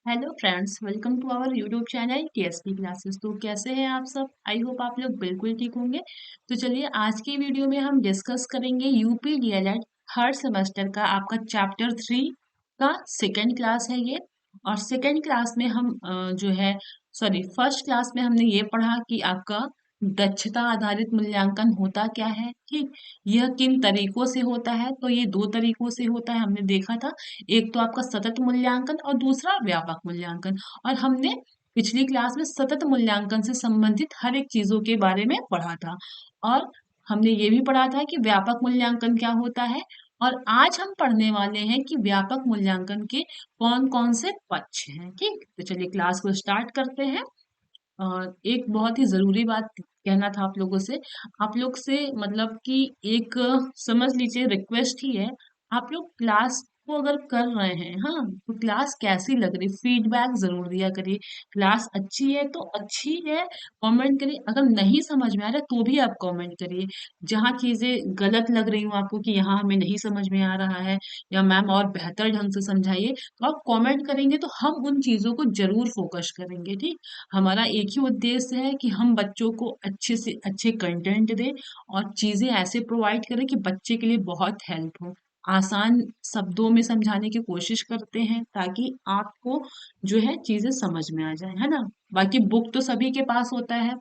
Hello friends, welcome to our YouTube channel TSP classes. तो कैसे हैं आप सब? आई होप आप लोग बिल्कुल ठीक होंगे। तो चलिए आज की वीडियो में हम डिस्कस करेंगे यूपी डीएलएड थर्ड सेमेस्टर का आपका चैप्टर 3 का सेकंड क्लास है ये। और सेकंड क्लास में हम जो है सॉरी फर्स्ट क्लास में हमने ये पढ़ा कि आपका दक्षता आधारित मूल्यांकन होता क्या है, ठीक। यह किन तरीकों से होता है? तो ये दो तरीकों से होता है, हमने देखा था। एक तो आपका सतत मूल्यांकन और दूसरा व्यापक मूल्यांकन। और हमने पिछली क्लास में सतत मूल्यांकन से संबंधित हर एक चीजों के बारे में पढ़ा था। और हमने ये भी पढ़ा था कि व्यापक मूल्यांकन क्या होता है। और आज हम पढ़ने वाले हैं कि व्यापक मूल्यांकन के कौन कौन से पक्ष हैं, ठीक। तो चलिए क्लास को स्टार्ट करते हैं। और एक बहुत ही जरूरी बात कहना था आप लोगों से। आप लोग से मतलब कि एक समझ लीजिए रिक्वेस्ट ही है। आप लोग क्लास को अगर कर रहे हैं, हाँ, तो क्लास कैसी लग रही फीडबैक जरूर दिया करिए। क्लास अच्छी है तो अच्छी है कमेंट करिए, अगर नहीं समझ में आ रहा तो भी आप कमेंट करिए। जहाँ चीजें गलत लग रही हूँ आपको कि यहाँ हमें नहीं समझ में आ रहा है या मैम और बेहतर ढंग से समझाइए, तो आप कमेंट करेंगे तो हम उन चीजों को जरूर फोकस करेंगे, ठीक। हमारा एक ही उद्देश्य है कि हम बच्चों को अच्छे से अच्छे कंटेंट दें और चीजें ऐसे प्रोवाइड करें कि बच्चे के लिए बहुत हेल्प हो। आसान शब्दों में समझाने की कोशिश करते हैं ताकि आपको जो है चीजें समझ में आ जाए, है ना। बाकी बुक तो सभी के पास होता है,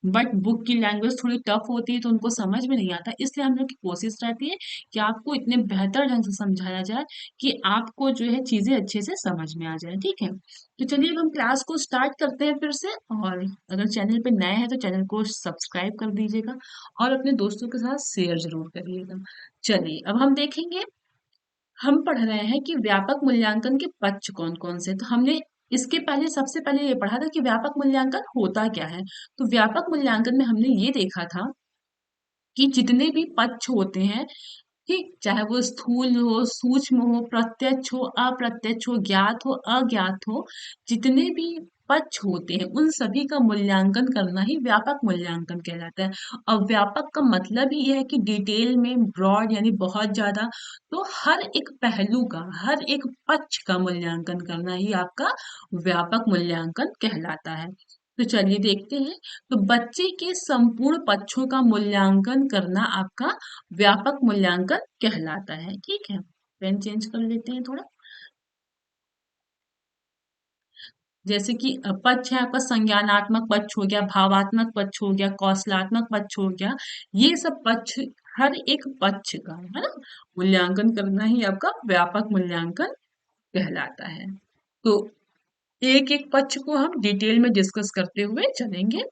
बट बुक की लैंग्वेज थोड़ी टफ होती है तो उनको समझ में नहीं आता, इसलिए हम लोग की कोशिश रहती है कि आपको इतने बेहतर ढंग से समझाया जाए कि आपको जो है चीजें अच्छे से समझ में आ जाए, ठीक है। तो चलिए अब हम क्लास को स्टार्ट करते हैं फिर से। और अगर चैनल पे नए हैं तो चैनल को सब्सक्राइब कर दीजिएगा और अपने दोस्तों के साथ शेयर जरूर करिएगा। चलिए अब हम देखेंगे, हम पढ़ रहे हैं कि व्यापक मूल्यांकन के पक्ष कौन कौन से। तो हमने इसके पहले सबसे पहले ये पढ़ा था कि व्यापक मूल्यांकन होता क्या है। तो व्यापक मूल्यांकन में हमने ये देखा था कि जितने भी पक्ष होते हैं, ठीक, चाहे वो स्थूल हो, सूक्ष्म हो, प्रत्यक्ष हो, अप्रत्यक्ष हो, ज्ञात हो, अज्ञात हो, जितने भी पक्ष होते हैं उन सभी का मूल्यांकन करना ही व्यापक मूल्यांकन कहलाता है। और व्यापक का मतलब ही यह है कि डिटेल में, ब्रॉड यानी बहुत ज्यादा। तो हर एक पहलू का, हर एक पक्ष का मूल्यांकन करना ही आपका व्यापक मूल्यांकन कहलाता है। तो चलिए देखते हैं। तो बच्चे के संपूर्ण पक्षों का मूल्यांकन करना आपका व्यापक मूल्यांकन कहलाता है, ठीक है। पेन चेंज कर लेते हैं थोड़ा। जैसे कि पक्ष है आपका, संज्ञानात्मक पक्ष हो गया, भावात्मक पक्ष हो गया, कौशलात्मक पक्ष हो गया। ये सब पक्ष, हर एक पक्ष का, है ना, मूल्यांकन करना ही आपका व्यापक मूल्यांकन कहलाता है। तो एक एक पक्ष को हम डिटेल में डिस्कस करते हुए चलेंगे।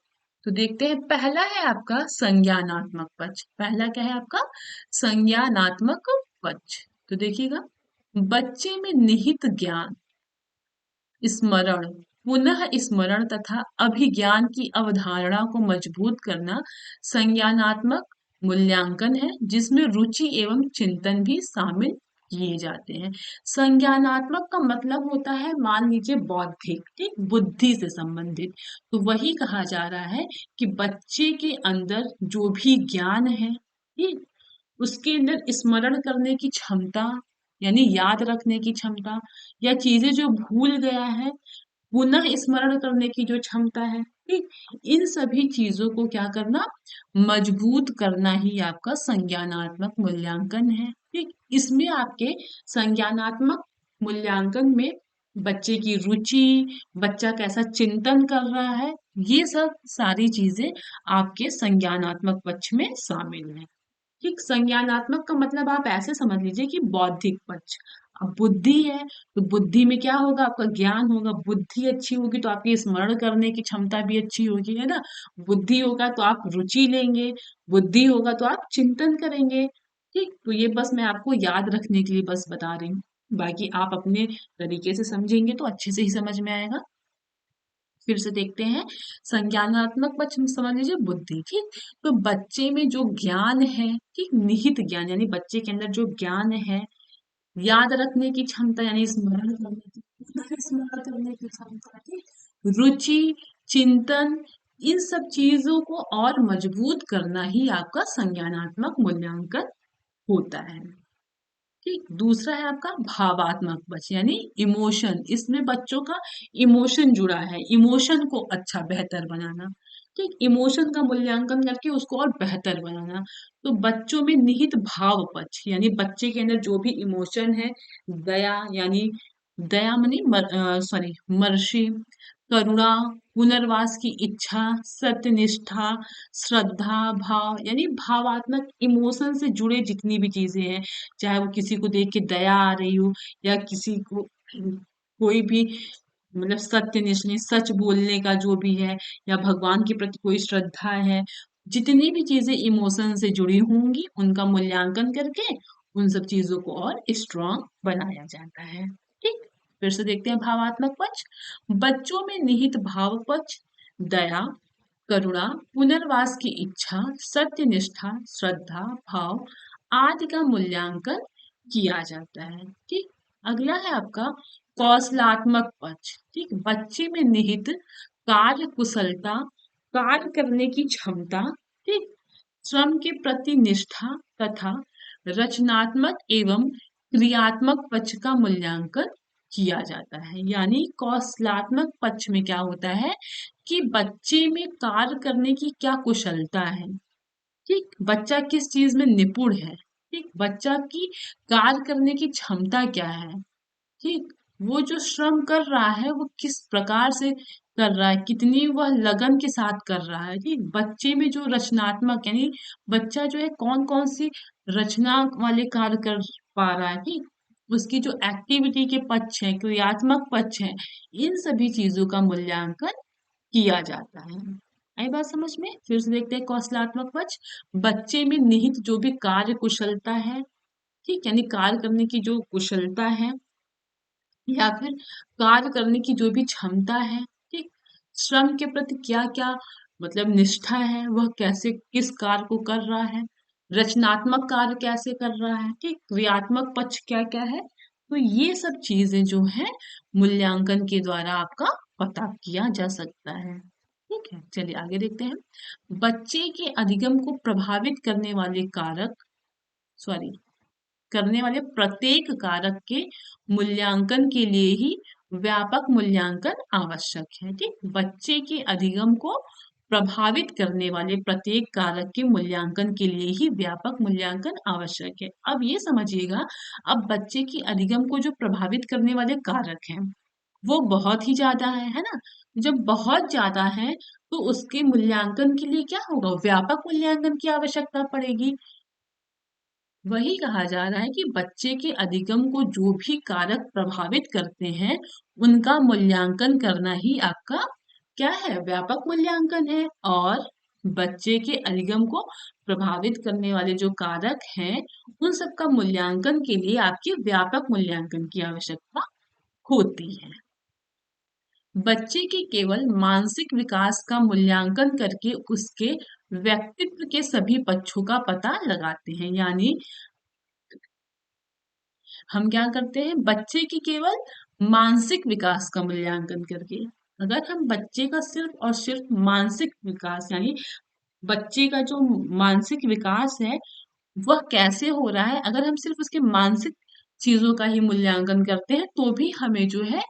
तो देखते हैं, पहला है आपका संज्ञानात्मक पक्ष। पहला क्या है आपका? संज्ञानात्मक पक्ष। तो देखिएगा, बच्चे में निहित ज्ञान, स्मरण, पुनः स्मरण तथा अभिज्ञान की अवधारणा को मजबूत करना संज्ञानात्मक मूल्यांकन है, जिसमें रुचि एवं चिंतन भी शामिल किए जाते हैं। संज्ञानात्मक का मतलब होता है, मान लीजिए बौद्धिक, ठीक, बुद्धि से संबंधित। तो वही कहा जा रहा है कि बच्चे के अंदर जो भी ज्ञान है, ठीक, उसके अंदर स्मरण करने की क्षमता यानी याद रखने की क्षमता, या चीजें जो भूल गया है पुनः स्मरण करने की जो क्षमता है, ठीक, इन सभी चीजों को क्या करना, मजबूत करना ही आपका संज्ञानात्मक मूल्यांकन है, ठीक। इसमें आपके संज्ञानात्मक मूल्यांकन में बच्चे की रुचि, बच्चा कैसा चिंतन कर रहा है, ये सब सारी चीजें आपके संज्ञानात्मक पक्ष में शामिल है, ठीक। संज्ञानात्मक का मतलब आप ऐसे समझ लीजिए कि बौद्धिक पक्ष। अब बुद्धि है तो बुद्धि में क्या होगा, आपका ज्ञान होगा। बुद्धि अच्छी होगी तो आपकी स्मरण करने की क्षमता भी अच्छी होगी, है ना। बुद्धि होगा तो आप रुचि लेंगे, बुद्धि होगा तो आप चिंतन करेंगे, ठीक। तो ये बस मैं आपको याद रखने के लिए बस बता रही हूँ, बाकी आप अपने तरीके से समझेंगे तो अच्छे से ही समझ में आएगा। फिर से देखते हैं, संज्ञानात्मक पक्ष में समझ लीजिए बुद्धि, ठीक। तो बच्चे में जो ज्ञान है, ठीक, निहित ज्ञान यानी बच्चे के अंदर जो ज्ञान है, याद रखने की क्षमता यानी स्मरण करने की क्षमता, ठीक, रुचि, चिंतन, इन सब चीजों को और मजबूत करना ही आपका संज्ञानात्मक मूल्यांकन होता है। ठीक, दूसरा है आपका भावात्मक पक्ष यानी इमोशन। इसमें बच्चों का इमोशन जुड़ा है, इमोशन को अच्छा बेहतर बनाना। ठीक, इमोशन का मूल्यांकन करके उसको और बेहतर बनाना। तो बच्चों में निहित भाव पक्ष यानी बच्चे के अंदर जो भी इमोशन है, दया यानी दया मनी सॉरी मर्सी, करुणा, पुनर्वास की इच्छा, सत्यनिष्ठा, श्रद्धा, भाव यानी भावात्मक इमोशन से जुड़े जितनी भी चीजें हैं, चाहे वो किसी को देख के दया आ रही हो या किसी को कोई भी मतलब सत्यनिष्ठ सच बोलने का जो भी है या भगवान के प्रति कोई श्रद्धा है, जितनी भी चीजें इमोशन से जुड़ी होंगी उनका मूल्यांकन करके उन सब चीजों को और स्ट्रांग बनाया जाता है। ठीक, फिर से देखते हैं भावात्मक पक्ष। बच्चों में निहित भाव पक्ष दया, करुणा, पुनर्वास की इच्छा, सत्यनिष्ठा, श्रद्धा, भाव आदि का मूल्यांकन किया जाता है। ठीक, अगला है आपका कौशलात्मक पक्ष। ठीक, बच्चे में निहित कार्य कुशलता, कार्य करने की क्षमता, ठीक, श्रम के प्रति निष्ठा तथा रचनात्मक एवं क्रियात्मक पक्ष का मूल्यांकन किया जाता है। यानी कौशलात्मक पक्ष में क्या होता है कि बच्चे में कार्य करने की क्या कुशलता है, ठीक, बच्चा किस चीज में निपुण है, ठीक, बच्चा की कार्य करने की क्षमता क्या है, ठीक, वो जो श्रम कर रहा है वो किस प्रकार से कर रहा है, कितनी वह लगन के साथ कर रहा है। ठीक, बच्चे में जो रचनात्मक यानी बच्चा जो है कौन कौन सी रचना वाले कार्य कर पा रहा है, ठीक, उसकी जो एक्टिविटी के पक्ष है, क्रियात्मक पक्ष है, इन सभी चीजों का मूल्यांकन किया जाता है। आई बात समझ में? फिर से देखते हैं कौशलात्मक पक्ष। बच्चे में निहित जो भी कार्य कुशलता है, ठीक, यानी कार्य करने की जो कुशलता है या फिर कार्य करने की जो भी क्षमता है, ठीक, श्रम के प्रति क्या क्या मतलब निष्ठा है, वह कैसे किस कार्य को कर रहा है, रचनात्मक कार्य कैसे कर रहा है, ठीक, क्रियात्मक पक्ष क्या क्या है, तो ये सब चीजें जो है मूल्यांकन के द्वारा आपका पता किया जा सकता है। ठीक है, चलिए आगे देखते हैं। बच्चे के अधिगम को प्रभावित करने वाले कारक सॉरी करने वाले प्रत्येक कारक के मूल्यांकन के लिए ही व्यापक मूल्यांकन आवश्यक है। ठीक, बच्चे के अधिगम को प्रभावित करने वाले प्रत्येक कारक के मूल्यांकन के लिए ही व्यापक मूल्यांकन आवश्यक है। अब ये समझिएगा, अब बच्चे की अधिगम को जो प्रभावित करने वाले कारक हैं वो बहुत ही ज्यादा है ना। जब बहुत ज्यादा है तो उसके मूल्यांकन के लिए क्या होगा, व्यापक मूल्यांकन की आवश्यकता पड़ेगी। वही कहा जा रहा है कि बच्चे के अधिगम को जो भी कारक प्रभावित करते हैं उनका मूल्यांकन करना ही आपका क्या है, व्यापक मूल्यांकन है। और बच्चे के अधिगम को प्रभावित करने वाले जो कारक हैं उन सब का मूल्यांकन के लिए आपकी व्यापक मूल्यांकन की आवश्यकता होती है। बच्चे के केवल मानसिक विकास का मूल्यांकन करके उसके व्यक्तित्व के सभी पक्षों का पता लगाते हैं। यानी हम क्या करते हैं, बच्चे की केवल मानसिक विकास का मूल्यांकन करके, अगर हम बच्चे का सिर्फ और सिर्फ मानसिक विकास यानी बच्चे का जो मानसिक विकास है वह कैसे हो रहा है, अगर हम सिर्फ उसके मानसिक चीजों का ही मूल्यांकन करते हैं तो भी हमें जो है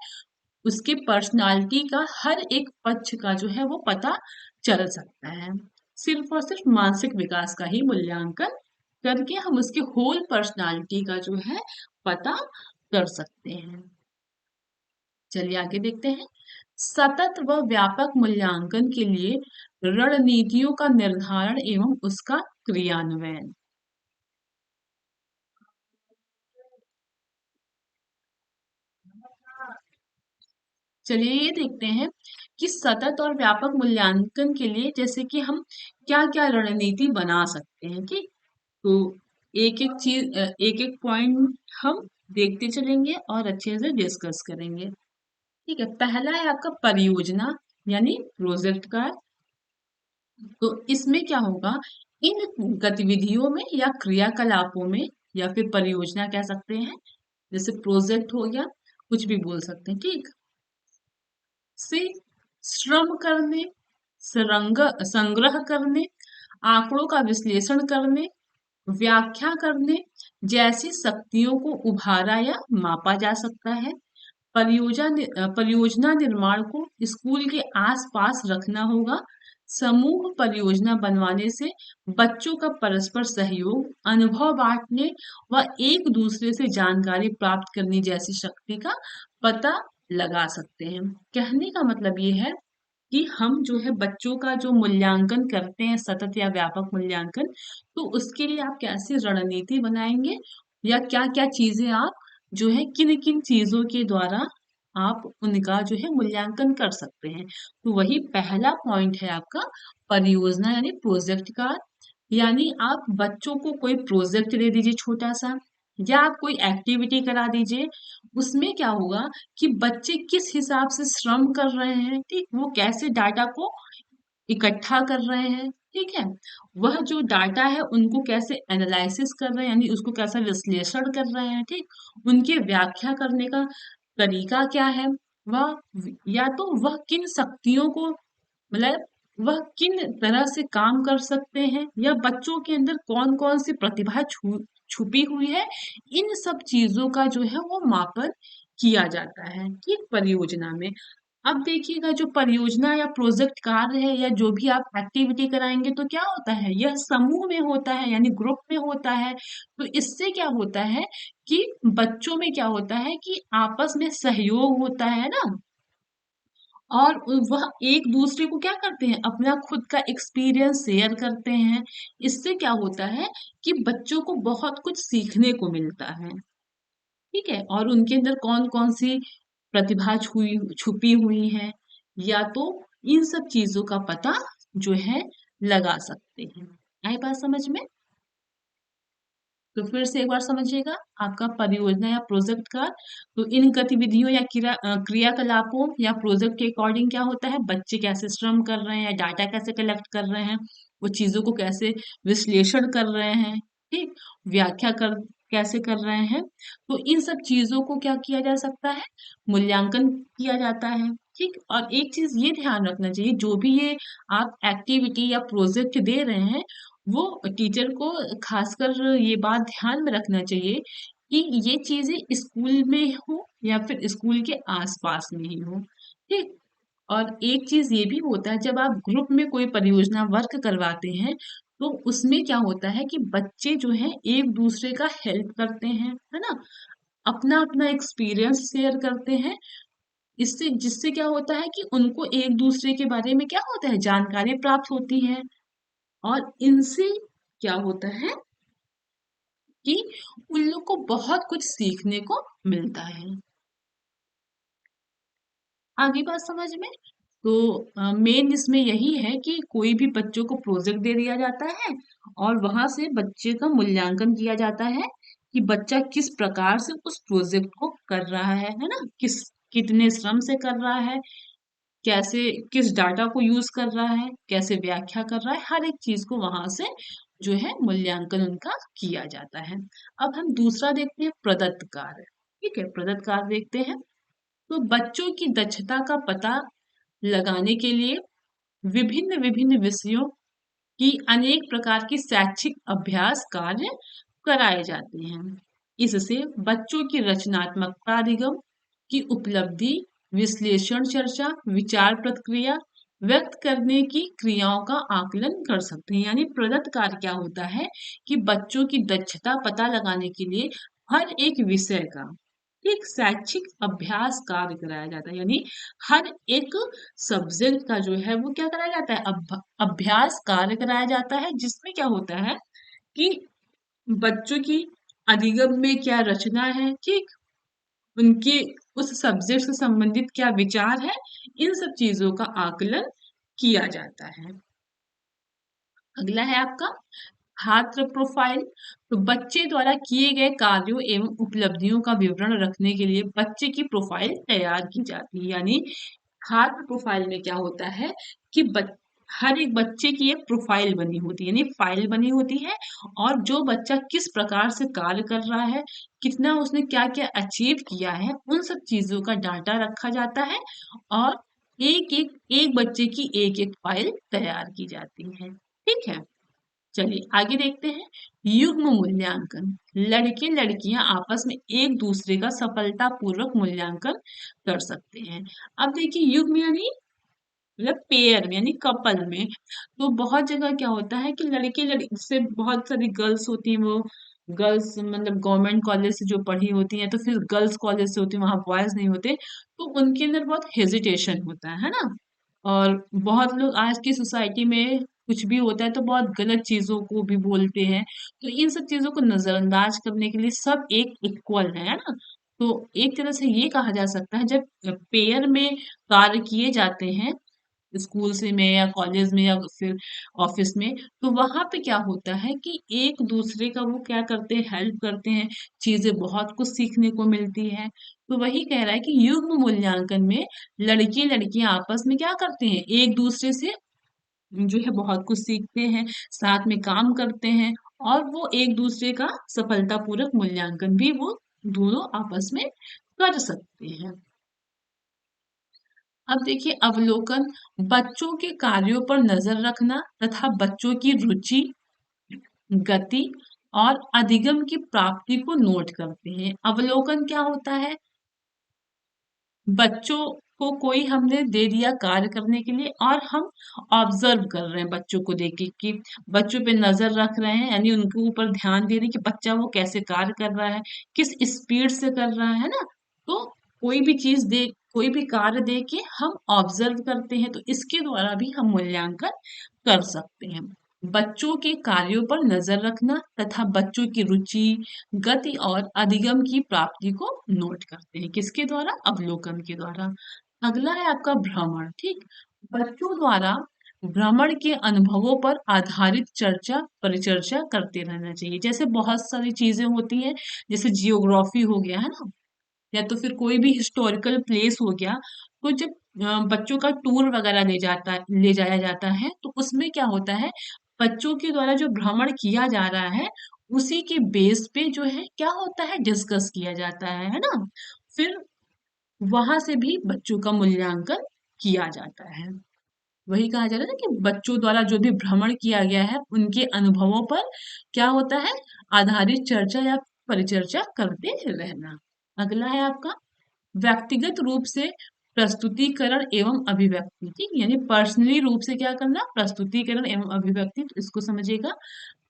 उसके पर्सनालिटी का हर एक पक्ष का जो है वो पता चल सकता है। सिर्फ और सिर्फ मानसिक विकास का ही मूल्यांकन करके हम उसके होल पर्सनालिटी का जो है पता कर सकते हैं। चलिए आगे देखते हैं। सतत व व्यापक मूल्यांकन के लिए रणनीतियों का निर्धारण एवं उसका क्रियान्वयन। चलिए ये देखते हैं कि सतत और व्यापक मूल्यांकन के लिए जैसे कि हम क्या क्या रणनीति बना सकते हैं। ठीक, तो एक एक चीज एक एक पॉइंट हम देखते चलेंगे और अच्छे से डिस्कस करेंगे। ठीक है, पहला है आपका परियोजना यानी प्रोजेक्ट का। तो इसमें क्या होगा, इन गतिविधियों में या क्रियाकलापों में या फिर परियोजना कह सकते हैं, जैसे प्रोजेक्ट हो गया, कुछ भी बोल सकते हैं, ठीक, से श्रम करने, संग्रह करने, आंकड़ों का विश्लेषण करने, व्याख्या करने जैसी शक्तियों को उभारा या मापा जा सकता है। परियोजना निर्माण को स्कूल के आसपास रखना होगा। समूह परियोजना बनवाने से बच्चों का परस्पर सहयोग, अनुभव बांटने व एक दूसरे से जानकारी प्राप्त करने जैसी शक्ति का पता लगा सकते हैं। कहने का मतलब ये है कि हम जो है बच्चों का जो मूल्यांकन करते हैं, सतत या व्यापक मूल्यांकन, तो उसके लिए आप कैसे रणनीति बनाएंगे या क्या क्या चीजें आप जो है किन किन चीजों के द्वारा आप उनका जो है मूल्यांकन कर सकते हैं। तो वही पहला पॉइंट है आपका परियोजना यानी प्रोजेक्ट का। यानी आप बच्चों को कोई प्रोजेक्ट दे दीजिए छोटा सा, या आप कोई एक्टिविटी करा दीजिए। उसमें क्या होगा कि बच्चे किस हिसाब से श्रम कर रहे हैं, ठीक, वो कैसे डाटा को इकट्ठा कर रहे हैं, ठीक है, वह जो डाटा है उनको कैसे एनालिसिस कर रहे हैं, यानी उसको कैसा विश्लेषण कर रहे हैं, ठीक, उनके व्याख्या करने का तरीका क्या है, वह या तो वह किन शक्तियों को, मतलब वह किन तरह से काम कर सकते हैं, या बच्चों के अंदर कौन कौन सी प्रतिभा छुपी हुई है, इन सब चीजों का जो है वो मापन किया जाता है कि परियोजना में। अब देखिएगा जो परियोजना या प्रोजेक्ट कार्य है या जो भी आप एक्टिविटी कराएंगे तो क्या होता है, यह समूह में होता है यानी ग्रुप में होता है। तो इससे क्या होता है कि बच्चों में क्या होता है कि आपस में सहयोग होता है ना, और वह एक दूसरे को क्या करते हैं, अपना खुद का एक्सपीरियंस शेयर करते हैं। इससे क्या होता है कि बच्चों को बहुत कुछ सीखने को मिलता है, ठीक है, और उनके अंदर कौन कौन सी प्रतिभा छुपी हुई है, या तो इन सब चीजों का पता जो है लगा सकते हैं। आई बात समझ में? तो फिर से एक बार समझिएगा, आपका परियोजना या प्रोजेक्ट का, तो इन गतिविधियों या क्रियाकलापों या प्रोजेक्ट के अकॉर्डिंग क्या होता है, बच्चे कैसे श्रम कर रहे हैं, डाटा कैसे कलेक्ट कर रहे हैं, वो चीजों को कैसे विश्लेषण कर रहे हैं, ठीक, व्याख्या कर कैसे कर रहे हैं। तो इन सब चीजों को क्या किया जा सकता है, मूल्यांकन किया जाता है, ठीक। और एक चीज ये ध्यान रखना चाहिए, जो भी ये आप एक्टिविटी या प्रोजेक्ट दे रहे हैं, वो टीचर को खासकर ये बात ध्यान में रखना चाहिए कि ये चीजें स्कूल में हो या फिर स्कूल के आसपास में ही हो, ठीक। और एक चीज ये भी होता है, जब आप ग्रुप में कोई परियोजना वर्क करवाते हैं तो उसमें क्या होता है कि बच्चे जो हैं एक दूसरे का हेल्प करते हैं, है ना, अपना अपना एक्सपीरियंस शेयर करते हैं। इससे जिससे क्या होता है कि उनको एक दूसरे के बारे में क्या होता है, जानकारी प्राप्त होती है, और इनसे क्या होता है कि उन लोग को बहुत कुछ सीखने को मिलता है। आगे बात समझ में? तो मेन इसमें यही है कि कोई भी बच्चों को प्रोजेक्ट दे दिया जाता है और वहां से बच्चे का मूल्यांकन किया जाता है कि बच्चा किस प्रकार से उस प्रोजेक्ट को कर रहा है ना, किस कितने श्रम से कर रहा है, कैसे किस डाटा को यूज कर रहा है, कैसे व्याख्या कर रहा है, हर एक चीज को वहां से जो है मूल्यांकन उनका किया जाता है। अब हम दूसरा देखते हैं प्रदत्त कार्य, ठीक है, प्रदत्त कार्य देखते हैं। तो बच्चों की दक्षता का पता लगाने के लिए विभिन्न विभिन्न विषयों की अनेक प्रकार की शैक्षिक अभ्यास कार्य कराए जाते हैं। इससे बच्चों की रचनात्मकता अधिगम की उपलब्धि, विश्लेषण चर्चा, विचार प्रक्रिया व्यक्त करने की क्रियाओं का आकलन कर सकते हैं। यानी प्रदत्त कार्य क्या होता है कि बच्चों की दक्षता पता लगाने के लिए हर एक विषय का एक शैक्षिक अभ्यास कार्य कराया जाता है। यानी हर एक सब्जेक्ट का जो है वो क्या कराया जाता है, अभ्यास कार्य कराया जाता है, जिसमें क्या होता है कि बच्चों की अधिगम में क्या रचना है, ठीक, उनके उस सब्जेक्ट से संबंधित क्या विचार है, इन सब चीजों का आकलन किया जाता है। अगला है आपका छात्र प्रोफाइल। तो बच्चे द्वारा किए गए कार्यों एवं उपलब्धियों का विवरण रखने के लिए बच्चे की प्रोफाइल तैयार की जाती है। यानी छात्र प्रोफाइल में क्या होता है कि हर एक बच्चे की एक प्रोफाइल बनी होती है, यानी फाइल बनी होती है, और जो बच्चा किस प्रकार से कार्य कर रहा है, कितना उसने क्या क्या अचीव किया है, उन सब चीजों का डाटा रखा जाता है, और एक एक एक बच्चे की एक एक फाइल तैयार की जाती है, ठीक है। चलिए आगे देखते हैं। युग्म मूल्यांकन, लड़के लड़कियां आपस में एक दूसरे का सफलतापूर्वक मूल्यांकन कर सकते हैं। अब देखिए युग्म यानी मतलब पेयर में यानी कपल में, तो बहुत जगह क्या होता है कि लड़के लड़की से बहुत सारी गर्ल्स होती हैं, वो गर्ल्स मतलब गवर्नमेंट कॉलेज से जो पढ़ी होती हैं, तो फिर गर्ल्स कॉलेज से होती हैं, वहां बॉयज नहीं होते, तो उनके अंदर बहुत हेजिटेशन होता है ना। और बहुत लोग आज की सोसाइटी में कुछ भी होता है तो बहुत गलत चीजों को भी बोलते हैं, तो इन सब चीजों को नजरअंदाज करने के लिए सब एक इक्वल है ना। तो एक तरह से ये कहा जा सकता है, जब पेयर में कार्य किए जाते हैं स्कूल से में या कॉलेज में या फिर ऑफिस में, तो वहां पे क्या होता है कि एक दूसरे का वो क्या करते हैं, हेल्प करते हैं, चीजें बहुत कुछ सीखने को मिलती है। तो वही कह रहा है कि युग्म मूल्यांकन में लड़के लड़कियां आपस में क्या करते हैं, एक दूसरे से जो है बहुत कुछ सीखते हैं, साथ में काम करते हैं, और वो एक दूसरे का सफलतापूर्वक मूल्यांकन भी वो दोनों आपस में कर सकते हैं। अब देखिए अवलोकन, बच्चों के कार्यों पर नजर रखना तथा बच्चों की रुचि, गति और अधिगम की प्राप्ति को नोट करते हैं। अवलोकन क्या होता है, बच्चों को कोई हमने दे दिया कार्य करने के लिए और हम ऑब्जर्व कर रहे हैं बच्चों को देख के कि बच्चों पे नजर रख रहे हैं, यानी उनके ऊपर ध्यान दे रहे हैं कि बच्चा वो कैसे कार्य कर रहा है, किस स्पीड से कर रहा है ना। तो कोई भी चीज दे, कोई भी कार्य दे के हम ऑब्जर्व करते हैं, तो इसके द्वारा भी हम मूल्यांकन कर सकते हैं। बच्चों के कार्यों पर नजर रखना तथा बच्चों की रुचि, गति और अधिगम की प्राप्ति को नोट करते हैं, किसके द्वारा, अवलोकन के द्वारा। अगला है आपका भ्रमण, ठीक। बच्चों द्वारा भ्रमण के अनुभवों पर आधारित चर्चा परिचर्चा करते रहना चाहिए। जैसे बहुत सारी चीजें होती हैं, जैसे जियोग्राफी हो गया है ना, या तो फिर कोई भी हिस्टोरिकल प्लेस हो गया, तो जब बच्चों का टूर वगैरह ले जाया जाता है, तो उसमें क्या होता है, बच्चों के द्वारा जो भ्रमण किया जा रहा है उसी के बेस पे जो है क्या होता है, डिस्कस किया जाता है ना। फिर वहां से भी बच्चों का मूल्यांकन किया जाता है। वही कहा जा रहा है ना कि बच्चों द्वारा जो भी भ्रमण किया गया है उनके अनुभवों पर क्या होता है, आधारित चर्चा या परिचर्चा करते रहना। अगला है आपका व्यक्तिगत रूप से प्रस्तुतिकरण एवं अभिव्यक्ति, ठीक, यानी पर्सनली रूप से क्या करना, प्रस्तुतिकरण एवं अभिव्यक्ति। तो इसको समझिएगा,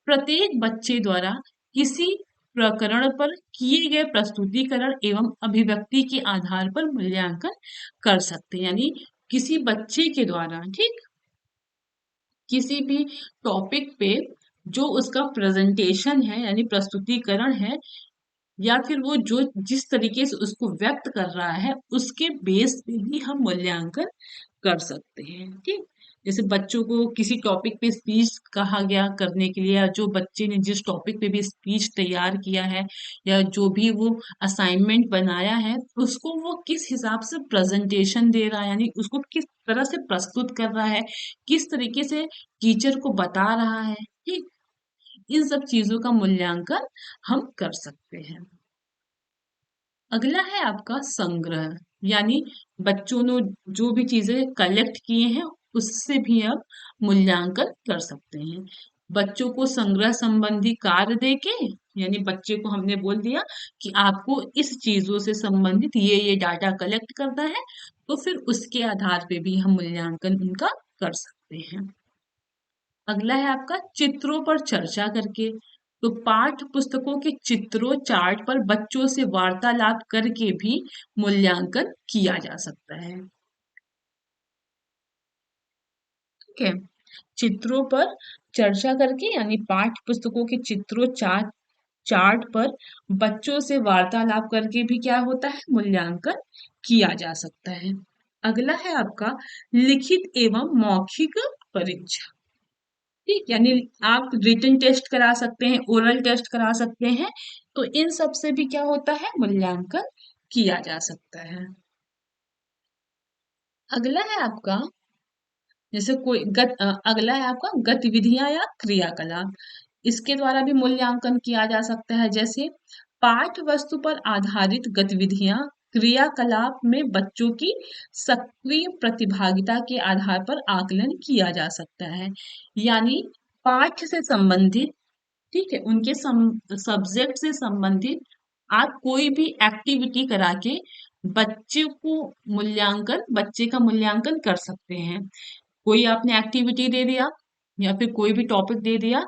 प्रत्येक बच्चे द्वारा किसी प्रकरण पर किए गए प्रस्तुतिकरण एवं अभिव्यक्ति के आधार पर मूल्यांकन कर सकते हैं। यानी किसी बच्चे के द्वारा, ठीक, किसी भी टॉपिक पे जो उसका प्रेजेंटेशन है यानी प्रस्तुतिकरण है, या फिर वो जो जिस तरीके से उसको व्यक्त कर रहा है उसके बेस पे भी हम मूल्यांकन कर सकते हैं, ठीक। जैसे बच्चों को किसी टॉपिक पे स्पीच कहा गया करने के लिए, या जो बच्चे ने जिस टॉपिक पे भी स्पीच तैयार किया है या जो भी वो असाइनमेंट बनाया है, उसको वो किस हिसाब से प्रेजेंटेशन दे रहा है, यानी उसको किस तरह से प्रस्तुत कर रहा है, किस तरीके से टीचर को बता रहा है, ठीक। इन सब चीजों का मूल्यांकन हम कर सकते हैं। अगला है आपका संग्रह, यानी बच्चों ने जो भी चीजें कलेक्ट किए हैं उससे भी अब मूल्यांकन कर सकते हैं। बच्चों को संग्रह संबंधी कार्य देके, यानी बच्चे को हमने बोल दिया कि आपको इस चीजों से संबंधित ये डाटा कलेक्ट करना है, तो फिर उसके आधार पे भी हम मूल्यांकन उनका कर सकते हैं। अगला है आपका चित्रों पर चर्चा करके, तो पाठ्य पुस्तकों के चित्रों चार्ट पर बच्चों से वार्तालाप करके भी मूल्यांकन किया जा सकता है, ठीक है। चित्रों पर चर्चा करके यानी पाठ्य पुस्तकों के चित्रों चार्ट चार्ट पर बच्चों से वार्तालाप करके भी क्या होता है, मूल्यांकन किया जा सकता है। अगला है आपका लिखित एवं मौखिक परीक्षा, ठीक, यानी आप रिटन टेस्ट करा सकते हैं, ओरल टेस्ट करा सकते हैं, तो इन सब से भी क्या होता है, मूल्यांकन किया जा सकता है। अगला है आपका जैसे अगला है आपका गतिविधियां या क्रियाकलाप, इसके द्वारा भी मूल्यांकन किया जा सकता है। जैसे पाठ्य वस्तु पर आधारित गतिविधियां क्रियाकलाप में बच्चों की सक्रिय प्रतिभागिता के आधार पर आकलन किया जा सकता है। यानी पाठ्य से संबंधित, ठीक है, उनके सब्जेक्ट से संबंधित आप कोई भी एक्टिविटी करा के बच्चे का मूल्यांकन कर सकते हैं। कोई आपने एक्टिविटी दे दिया या फिर कोई भी टॉपिक दे दिया,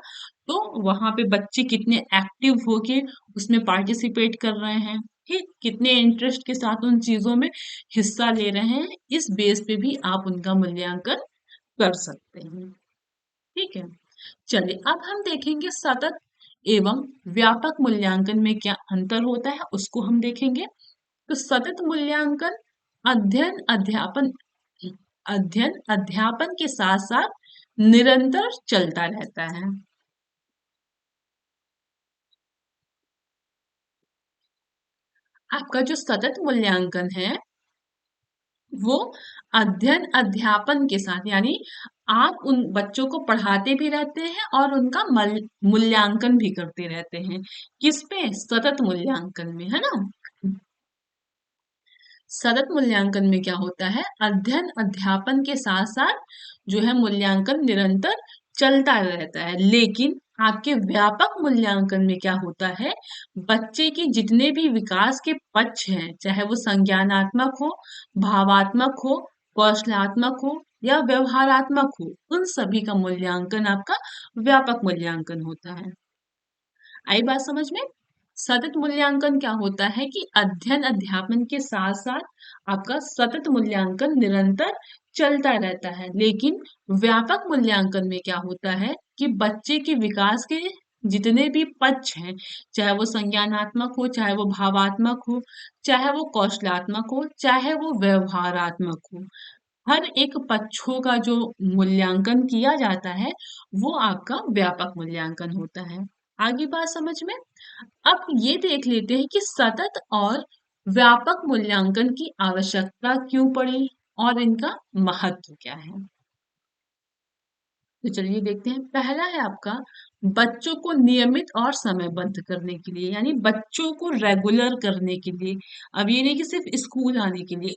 तो वहां पे बच्चे कितने एक्टिव होके उसमें पार्टिसिपेट कर रहे हैं, ठीक, कितने इंटरेस्ट के साथ उन चीजों में हिस्सा ले रहे हैं, इस बेस पे भी आप उनका मूल्यांकन कर सकते हैं। ठीक है, चलिए अब हम देखेंगे सतत एवं व्यापक मूल्यांकन में क्या अंतर होता है, उसको हम देखेंगे। तो सतत मूल्यांकन अध्ययन अध्यापन अध्ययन अध्यापन के साथ साथ निरंतर चलता रहता है। आपका जो सतत मूल्यांकन है वो अध्ययन अध्यापन के साथ, यानी आप उन बच्चों को पढ़ाते भी रहते हैं और उनका मूल्यांकन भी करते रहते हैं। किस पे? सतत मूल्यांकन में, है ना। सतत मूल्यांकन में क्या होता है, अध्ययन अध्यापन के साथ साथ जो है मूल्यांकन निरंतर चलता रहता है। लेकिन आपके व्यापक मूल्यांकन में क्या होता है, बच्चे के जितने भी विकास के पक्ष हैं, चाहे वो संज्ञानात्मक हो, भावात्मक हो, कौशलात्मक हो या व्यवहारात्मक हो, उन सभी का मूल्यांकन आपका व्यापक मूल्यांकन होता है। आई बात समझ में? सतत मूल्यांकन क्या होता है कि अध्ययन अध्यापन के साथ साथ आपका सतत मूल्यांकन निरंतर चलता रहता है। लेकिन व्यापक मूल्यांकन में क्या होता है कि बच्चे के विकास के जितने भी पक्ष हैं, चाहे वो संज्ञानात्मक हो, चाहे वो भावात्मक हो, चाहे वो कौशलात्मक हो, चाहे वो व्यवहारात्मक हो, हर एक पक्षों का जो मूल्यांकन किया जाता है वो आपका व्यापक मूल्यांकन होता है। आगे बात समझ में? अब ये देख लेते हैं कि सतत और व्यापक मूल्यांकन की आवश्यकता क्यों पड़ी और इनका महत्व क्या है। तो चलिए देखते हैं। पहला है आपका बच्चों को नियमित और समयबद्ध करने के लिए, यानी बच्चों को रेगुलर करने के लिए। अब ये नहीं कि सिर्फ स्कूल आने के लिए,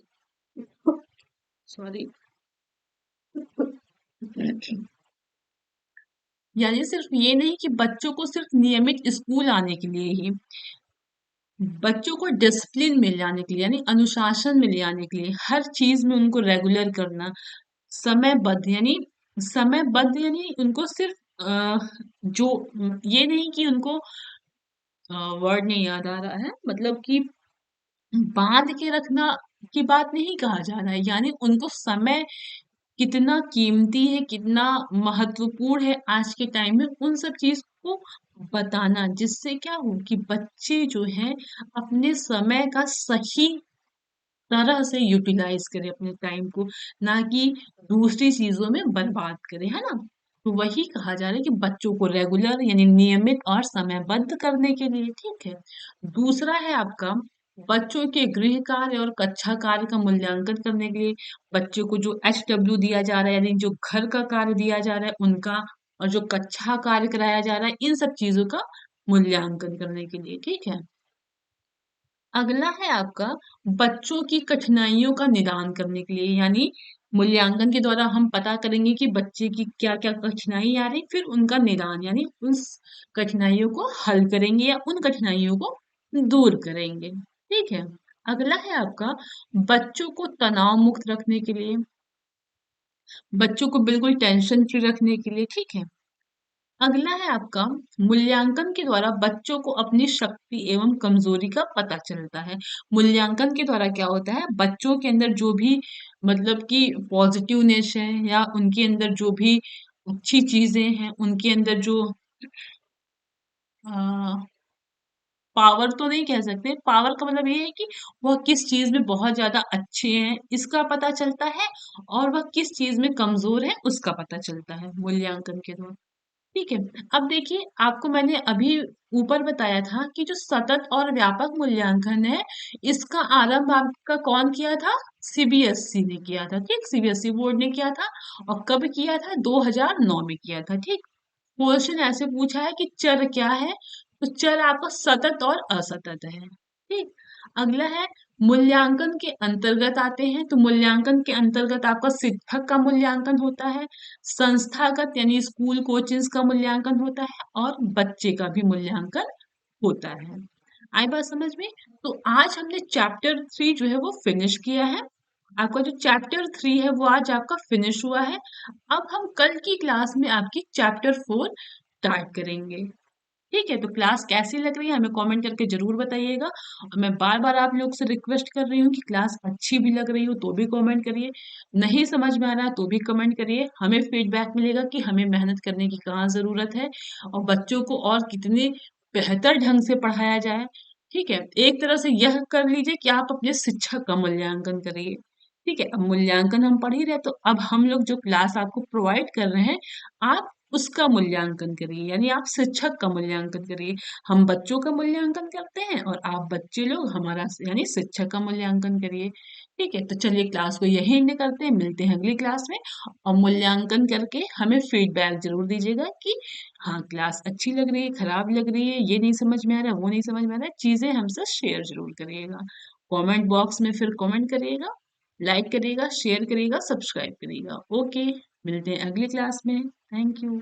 सॉरी, यानी सिर्फ ये नहीं कि बच्चों को सिर्फ नियमित स्कूल आने के लिए ही, बच्चों को डिसिप्लिन मिल जाने के लिए, यानी अनुशासन मिल जाने के लिए, हर चीज में उनको रेगुलर करना, समयबद्ध, यानी समयबद्ध यानी उनको सिर्फ जो ये नहीं कि उनको वर्ड नहीं याद आ रहा है, मतलब कि बांध के रखना की बात नहीं कहा जा रहा है, यानी उनको समय कितना कीमती है, कितना महत्वपूर्ण है आज के टाइम में, उन सब चीज को बताना, जिससे क्या हो कि बच्चे जो हैं अपने समय का सही तरह से यूटिलाइज करें अपने टाइम को, ना कि दूसरी चीजों में बर्बाद करें, है ना। तो वही कहा जा रहा है कि बच्चों को रेगुलर यानी नियमित और समयबद्ध करने के लिए, ठीक है। दूसरा है आपका बच्चों के गृह कार्य और कक्षा कार्य का मूल्यांकन करने के लिए, बच्चों को जो HW दिया जा रहा है, यानी जो घर का कार्य दिया जा रहा है उनका, और जो कक्षा कार्य कराया जा रहा है, इन सब चीजों का मूल्यांकन करने के लिए, ठीक है। अगला है आपका बच्चों की कठिनाइयों का निदान करने के लिए, यानी मूल्यांकन के द्वारा हम पता करेंगे कि बच्चे की क्या क्या कठिनाई आ रही, फिर उनका निदान यानी उस कठिनाइयों को हल करेंगे या उन कठिनाइयों को दूर करेंगे, ठीक है। अगला है आपका बच्चों को तनाव मुक्त रखने के लिए, बच्चों को बिल्कुल टेंशन फ्री रखने के लिए, ठीक है। अगला है आपका मूल्यांकन के द्वारा बच्चों को अपनी शक्ति एवं कमजोरी का पता चलता है। मूल्यांकन के द्वारा क्या होता है, बच्चों के अंदर जो भी मतलब कि पॉजिटिवनेस है या उनके अंदर जो भी अच्छी चीजें हैं, उनके अंदर जो पावर तो नहीं कह सकते, पावर का मतलब ये है कि वह किस चीज में बहुत ज्यादा अच्छे हैं इसका पता चलता है, और वह किस चीज में कमजोर है उसका पता चलता है मूल्यांकन के द्वारा, ठीक है। अब देखिए, आपको मैंने अभी ऊपर बताया था कि जो सतत और व्यापक मूल्यांकन है, इसका आरंभ आपका कौन किया था, CBSE ने किया था, ठीक, CBSE बोर्ड ने किया था। और कब किया था, 2009 में किया था, ठीक। क्वेश्चन ऐसे पूछा है कि चर क्या है, तो चर आपका सतत और असतत है, ठीक। अगला है मूल्यांकन के अंतर्गत आते हैं, तो मूल्यांकन के अंतर्गत आपका शिक्षक का मूल्यांकन होता है, संस्थागत यानी स्कूल कोचिंग्स का मूल्यांकन होता है और बच्चे का भी मूल्यांकन होता है। आई बात समझ में? तो आज हमने चैप्टर 3 जो है वो फिनिश किया है। आपका जो चैप्टर 3 है वो आज आपका फिनिश हुआ है। अब हम कल की क्लास में आपकी चैप्टर 4 स्टार्ट करेंगे। ठीक है, तो क्लास कैसी लग रही है हमें कमेंट करके जरूर बताइएगा। और मैं बार बार आप लोग से रिक्वेस्ट कर रही हूँ कि क्लास अच्छी भी लग रही हो तो भी कमेंट करिए, नहीं समझ में आ रहा तो भी कमेंट करिए। हमें फीडबैक मिलेगा कि हमें मेहनत करने की कहाँ जरूरत है और बच्चों को और कितने बेहतर ढंग से पढ़ाया जाए। ठीक है, एक तरह से यह कर लीजिए कि आप अपने शिक्षक का मूल्यांकन करिए। ठीक है, अब मूल्यांकन हम पढ़ ही रहे तो अब हम लोग जो क्लास आपको प्रोवाइड कर रहे हैं, आप उसका मूल्यांकन करिए, यानी आप शिक्षक का मूल्यांकन करिए। हम बच्चों का मूल्यांकन करते हैं और आप बच्चे लोग हमारा यानी शिक्षक का मूल्यांकन करिए। ठीक है, तो चलिए क्लास को यही एंड करते हैं, मिलते हैं अगली क्लास में। और मूल्यांकन करके हमें फीडबैक जरूर दीजिएगा कि हाँ क्लास अच्छी लग रही है, खराब लग रही है, ये नहीं समझ में आ रहा, वो नहीं समझ में आ रहा है, चीजें हमसे शेयर जरूर करिएगा। कमेंट बॉक्स में फिर कमेंट करिएगा, लाइक करिएगा, शेयर करिएगा, सब्सक्राइब करिएगा। ओके, मिलते हैं अगली क्लास में। Thank you.